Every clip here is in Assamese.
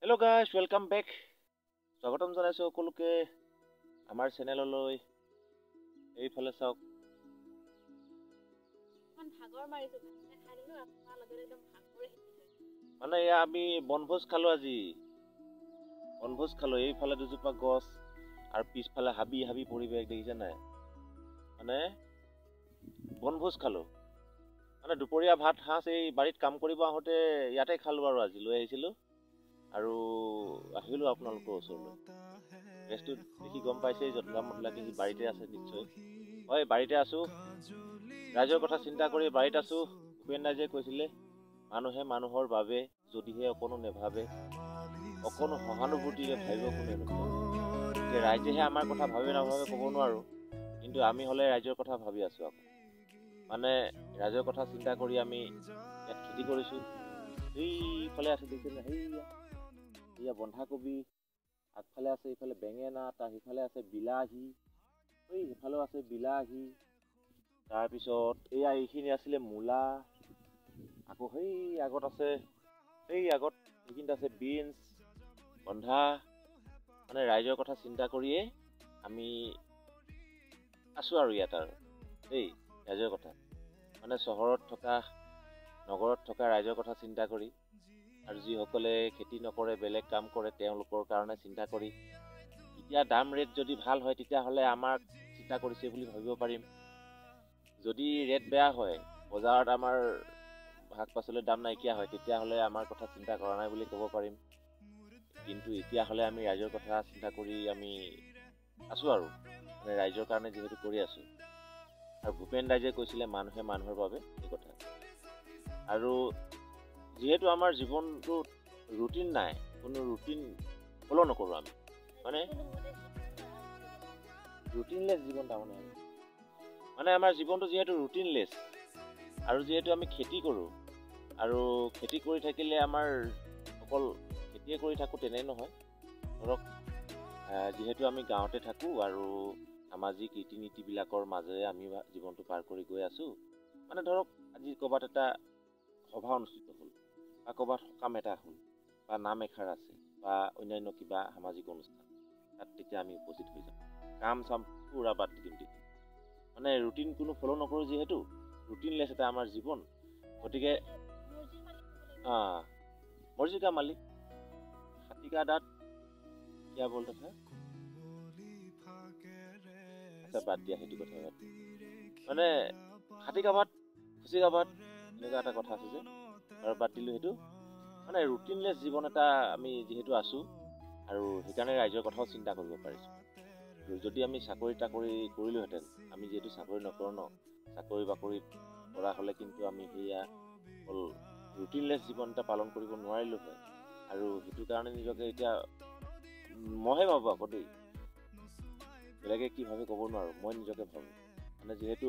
Hello guys, welcome back. স্বাগতম জনাইছো সকলোকে আমাৰ চেনেললৈ। এইফালে চাওক মানে এয়া আমি বনভোজ খালো আজি। বনভোজ খালো এইফালে দুজোপা গছ আৰু পিছফালে হাবি হাবি পৰিৱেশ দেখিছে নাই। মানে বনভোজ খালো। মানে দুপৰীয়া ভাত সাঁজ এই বাৰীত কাম কৰিব আহোঁতে ইয়াতে খালো আৰু আজি লৈ আহিছিলো। আৰু আহিলো আপোনালোকৰ ওচৰলৈ। ৰেষ্টটো দেখি গম পাইছে জটলা মটলা কি বাৰীতে আছে নিশ্চয়। হয় বাৰীতে আছো। ৰাইজৰ কথা চিন্তা কৰি বাৰীত আছো। ভূপেন ৰাজে কৈছিলে মানুহে মানুহৰ বাবে যদিহে অকণো নেভাবে অকণো সহানুভূতিৰে ভাবিব কোনে যে ৰাইজেহে আমাৰ কথা ভাবে নাভাবে ক'ব নোৱাৰো। কিন্তু আমি হ'লে ৰাইজৰ কথা ভাবি আছো আকৌ। মানে ৰাইজৰ কথা চিন্তা কৰি আমি ইয়াত খেতি কৰিছো। এইফালে আছে দেখিছেনে এইয়া বন্ধাকবি, আগফালে আছে এইফালে বেঙেনা, তাৰ সিফালে আছে বিলাহী, সিফালেও আছে বিলাহী, তাৰপিছত এইখিনি আছিলে মূলা, আকৌ সেই আগত আছে এইখিনিত আছে বিনছ, বন্ধা। মানে ৰাইজৰ কথা চিন্তা কৰিয়ে আমি আছো আৰু ইয়াত আৰু ৰাইজৰ কথা মানে চহৰত থকা নগৰত থকা ৰাইজৰ কথা চিন্তা কৰি আৰু যিসকলে খেতি নকৰে বেলেগ কাম কৰে তেওঁলোকৰ কাৰণে চিন্তা কৰি এতিয়া দাম ৰেট যদি ভাল হয় তেতিয়াহ'লে আমাক চিন্তা কৰিছে বুলি ভাবিব পাৰিম। যদি ৰেট বেয়া হয় বজাৰত আমাৰ শাক পাচলিৰ দাম নাইকিয়া হয় তেতিয়াহ'লে আমাৰ কথা চিন্তা কৰা নাই বুলি ক'ব পাৰিম। কিন্তু এতিয়াহ'লে আমি ৰাইজৰ কথা চিন্তা কৰি আমি আছো আৰু মানে ৰাইজৰ কাৰণে যিহেতু কৰি আছো। আৰু ভূপেন ৰাজে কৈছিলে মানুহে মানুহৰ বাবে এই কথা। আৰু যিহেতু আমাৰ জীৱনটোত ৰুটিন নাই, কোনো ৰুটিন ফ'ল' নকৰোঁ আমি, মানে ৰুটিনলেছ জীৱন তাৰমানে মানে আমাৰ জীৱনটো যিহেতু ৰুটিনলেছ আৰু যিহেতু আমি খেতি কৰোঁ আৰু খেতি কৰি থাকিলে আমাৰ অকল খেতিয়ে কৰি থাকোঁ তেনে নহয়। ধৰক যিহেতু আমি গাঁৱতে থাকোঁ আৰু সামাজিক ৰীতি নীতিবিলাকৰ মাজেৰে আমি জীৱনটো পাৰ কৰি গৈ আছোঁ। মানে ধৰক আজি ক'ৰবাত এটা সভা অনুষ্ঠিত হ'ল বা ক'ৰবাত সকাম এটা হ'ল বা নাম এষাৰ আছে বা অন্যান্য কিবা সামাজিক অনুষ্ঠান, তাত তেতিয়া আমি উপস্থিত হৈ যাওঁ। কাম চাম পুৰা বাদ দি দিম। মানে ৰুটিন কোনো ফ'ল' নকৰোঁ যিহেতু ৰুটিনলেছ এটা আমাৰ জীৱন। গতিকে মৰ্জি কা মালিক হাতী কা দাঁত কিয়া বলতে থা আচ্ছা বাদ দিয়া সেইটো কথা বাদ দিয়া। মানে হাতী কা ভাত খুচি কা ভাত এনেকুৱা এটা কথা আছে যে আৰু বাদ দিলোঁ সেইটো। মানে ৰুটিনলেছ জীৱন এটা আমি যিহেতু আছোঁ আৰু সেইকাৰণে ৰাইজৰ কথাও চিন্তা কৰিব পাৰিছোঁ। যদি আমি চাকৰি তাকৰি কৰিলোহেঁতেন, আমি যিহেতু চাকৰি নকৰোঁ ন, চাকৰি বাকৰি কৰা হ'লে কিন্তু আমি সেয়া অকল ৰুটিনলেছ জীৱন এটা পালন কৰিব নোৱাৰিলোঁ হয়। আৰু সেইটো কাৰণে নিজকে এতিয়া মইহে ভাবোঁ আকৌ দেই, বেলেগে কি ভাবে ক'ব নোৱাৰোঁ, মই নিজকে ভাবোঁ। মানে যিহেতু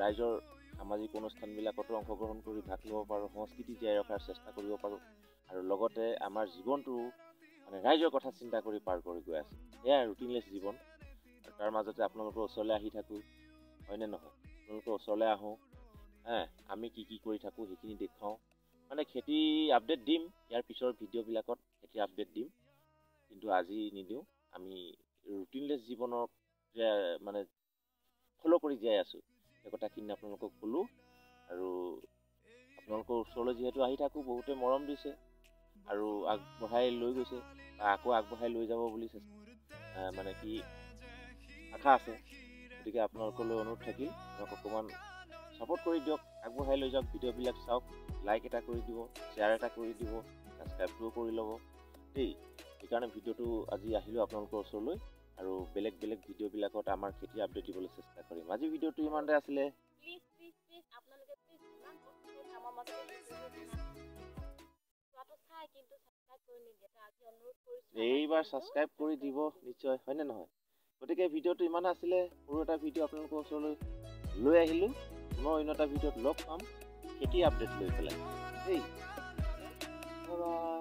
ৰাইজৰ সামাজিক অনুষ্ঠানবিলাকতো অংশগ্ৰহণ কৰি ভাগ ল'ব পাৰোঁ, সংস্কৃতি জীয়াই ৰখাৰ চেষ্টা কৰিব পাৰোঁ আৰু লগতে আমাৰ জীৱনটো মানে ৰাইজৰ কথা চিন্তা কৰি পাৰ কৰি গৈ আছে। এয়াই ৰুটিনলেছ জীৱন। আৰু তাৰ মাজতে আপোনালোকৰ ওচৰলৈ আহি থাকোঁ, হয়নে নহয়? আপোনালোকৰ ওচৰলৈ আহোঁ, আমি কি কি কৰি থাকোঁ সেইখিনি দেখুৱাওঁ। মানে খেতি আপডেট দিম, ইয়াৰ পিছৰ ভিডিঅ'বিলাকত খেতি আপডেট দিম, কিন্তু আজি নিদিওঁ। আমি ৰুটিনলেছ জীৱনৰ মানে ফ'ল' কৰি জীয়াই আছোঁ সেই কথাখিনি আপোনালোকক ক'লোঁ। আৰু আপোনালোকৰ ওচৰলৈ যিহেতু আহি থাকোঁ, বহুতে মৰম দিছে আৰু আগবঢ়াই লৈ গৈছে বা আকৌ আগবঢ়াই লৈ যাব বুলি মানে কি আশা আছে। গতিকে আপোনালোকলৈ অনুৰোধ থাকিল আপোনাক অকণমান ছাপোৰ্ট কৰি দিয়ক, আগবঢ়াই লৈ যাওক, ভিডিঅ'বিলাক চাওক, লাইক এটা কৰি দিব, শ্বেয়াৰ এটা কৰি দিব, ছাবস্ক্ৰাইবটোও কৰি ল'ব দেই। সেইকাৰণে ভিডিঅ'টো আজি আহিলোঁ আপোনালোকৰ ওচৰলৈ আৰু বেলেগ বেলেগ ভিডিঅ'বিলাকত আমাৰ খেতি আপডেট দিবলৈ চেষ্টা কৰিম। আজি ভিডিঅ'টো ইমানতে আছিলে। এইবাৰ ছাবস্ক্ৰাইব কৰি দিব নিশ্চয়, হয়নে নহয়? গতিকে ভিডিঅ'টো ইমান আছিলে, সৰু এটা ভিডিঅ' আপোনালোকৰ ওচৰলৈ লৈ আহিলোঁ। পুনৰ অন্য এটা ভিডিঅ'ত লগ পাম খেতি আপডেট লৈ পেলাই দেই। Bye bye.